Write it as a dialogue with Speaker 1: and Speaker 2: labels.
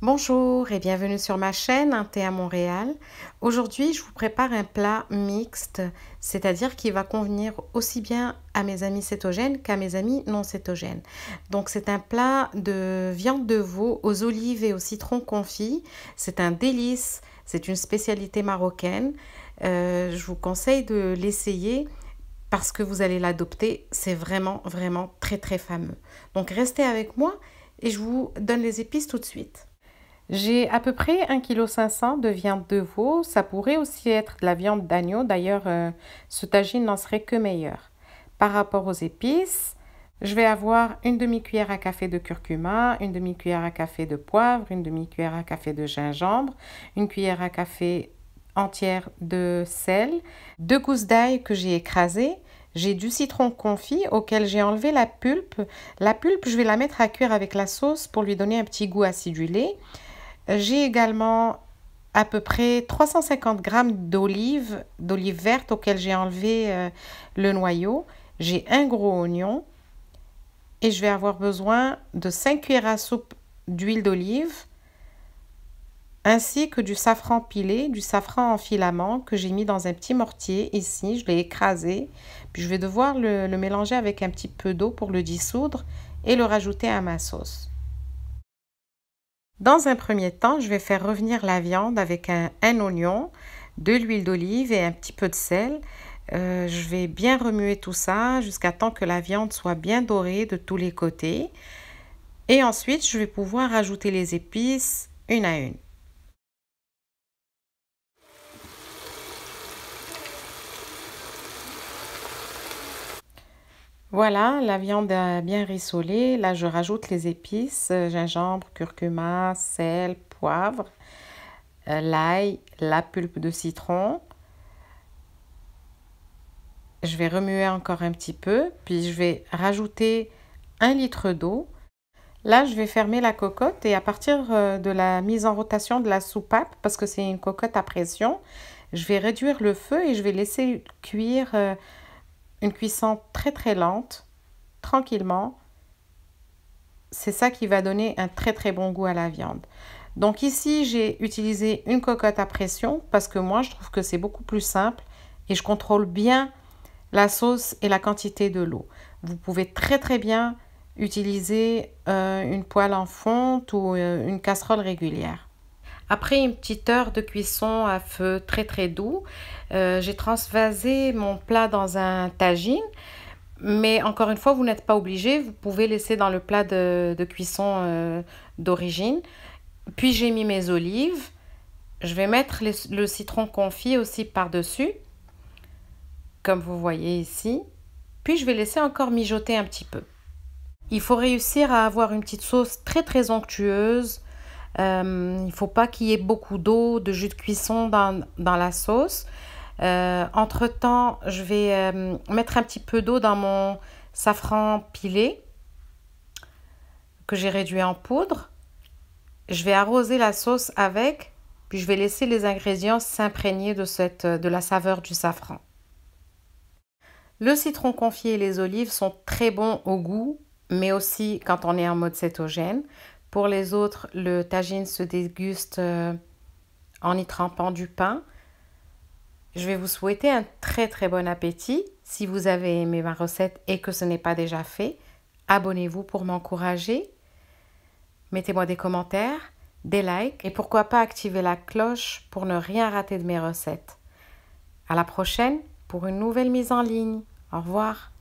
Speaker 1: Bonjour et bienvenue sur ma chaîne Un thé à Montréal. Aujourd'hui, je vous prépare un plat mixte, c'est-à-dire qui va convenir aussi bien à mes amis cétogènes qu'à mes amis non cétogènes. Donc c'est un plat de viande de veau aux olives et au citron confit. C'est un délice, c'est une spécialité marocaine. Je vous conseille de l'essayer parce que vous allez l'adopter. C'est vraiment très fameux. Donc restez avec moi et je vous donne les épices tout de suite. J'ai à peu près 1,5 kg de viande de veau. Ça pourrait aussi être de la viande d'agneau. D'ailleurs, ce tagine n'en serait que meilleur. Par rapport aux épices, je vais avoir une demi-cuillère à café de curcuma, une demi-cuillère à café de poivre, une demi-cuillère à café de gingembre, une cuillère à café entière de sel, 2 gousses d'ail que j'ai écrasées. J'ai du citron confit auquel j'ai enlevé la pulpe. La pulpe, je vais la mettre à cuire avec la sauce pour lui donner un petit goût acidulé. J'ai également à peu près 350 g d'olives vertes auxquelles j'ai enlevé le noyau. J'ai un gros oignon et je vais avoir besoin de 5 cuillères à soupe d'huile d'olive ainsi que du safran pilé, du safran en filaments que j'ai mis dans un petit mortier ici. Je l'ai écrasé, puis je vais devoir le mélanger avec un petit peu d'eau pour le dissoudre et le rajouter à ma sauce. Dans un premier temps, je vais faire revenir la viande avec un oignon, de l'huile d'olive et un petit peu de sel. Je vais bien remuer tout ça jusqu'à temps que la viande soit bien dorée de tous les côtés. Et ensuite, je vais pouvoir ajouter les épices une à une. Voilà, la viande a bien rissolé. Là, je rajoute les épices, gingembre, curcuma, sel, poivre, l'ail, la pulpe de citron. Je vais remuer encore un petit peu, puis je vais rajouter 1 litre d'eau. Là, je vais fermer la cocotte et à partir de la mise en rotation de la soupape, parce que c'est une cocotte à pression, je vais réduire le feu et je vais laisser cuire une cuisson très lente, tranquillement. C'est ça qui va donner un très bon goût à la viande. Donc ici, j'ai utilisé une cocotte à pression parce que moi, je trouve que c'est beaucoup plus simple et je contrôle bien la sauce et la quantité de l'eau. Vous pouvez très bien utiliser une poêle en fonte ou une casserole régulière. Après une petite heure de cuisson à feu très doux, j'ai transvasé mon plat dans un tagine. Mais encore une fois, vous n'êtes pas obligé. Vous pouvez laisser dans le plat de cuisson d'origine. Puis j'ai mis mes olives. Je vais mettre le citron confit aussi par-dessus, comme vous voyez ici. Puis je vais laisser encore mijoter un petit peu. Il faut réussir à avoir une petite sauce très onctueuse. Il ne faut pas qu'il y ait beaucoup d'eau, de jus de cuisson dans la sauce. Entre-temps, je vais mettre un petit peu d'eau dans mon safran pilé que j'ai réduit en poudre. Je vais arroser la sauce avec, puis je vais laisser les ingrédients s'imprégner de la saveur du safran. Le citron confit et les olives sont très bons au goût, mais aussi quand on est en mode cétogène. Pour les autres, le tagine se déguste en y trempant du pain. Je vais vous souhaiter un très bon appétit. Si vous avez aimé ma recette et que ce n'est pas déjà fait, abonnez-vous pour m'encourager. Mettez-moi des commentaires, des likes et pourquoi pas activer la cloche pour ne rien rater de mes recettes. À la prochaine pour une nouvelle mise en ligne. Au revoir.